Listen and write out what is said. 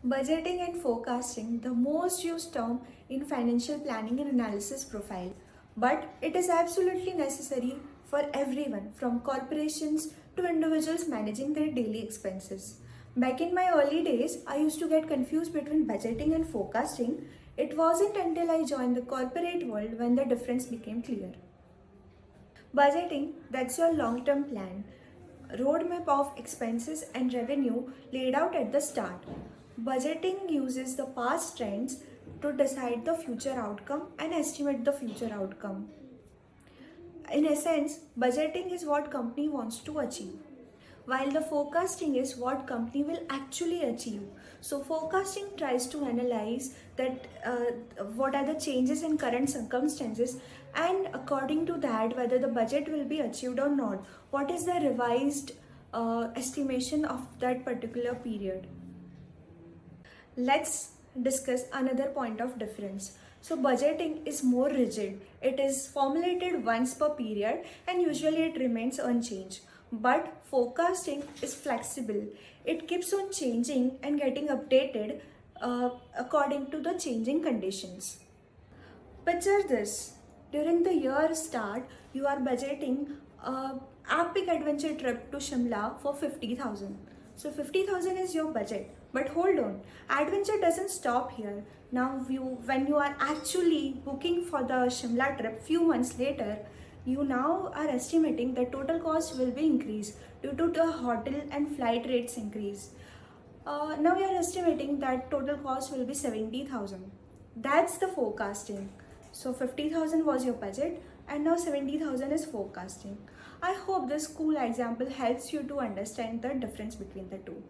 Budgeting and forecasting, the most used term in financial planning and analysis profile. But it is absolutely necessary for everyone from corporations to individuals managing their daily expenses. Back in my early days, I used to get confused between budgeting and forecasting. It wasn't until I joined the corporate world when the difference became clear. Budgeting, that's your long term plan, roadmap of expenses and revenue laid out at the start. Budgeting uses the past trends to decide the future outcome and estimate the future outcome. In essence, budgeting is what company wants to achieve, while the forecasting is what company will actually achieve. So forecasting tries to analyze that what are the changes in current circumstances, and according to that whether the budget will be achieved or not, what is the revised estimation of that particular period. Let's discuss another point of difference. So budgeting is more rigid. It is formulated once per period and usually it remains unchanged. But forecasting is flexible. It keeps on changing and getting updated according to the changing conditions. Picture this. During the year start, you are budgeting a epic adventure trip to Shimla for 50,000. So 50,000 is your budget. But hold on, adventure doesn't stop here. Now when you are actually booking for the Shimla trip few months later, you now are estimating the total cost will be increased due to the hotel and flight rates increase. Now you are estimating that total cost will be 70,000. That's the forecasting. So 50,000 was your budget and now 70,000 is forecasting. I hope this cool example helps you to understand the difference between the two.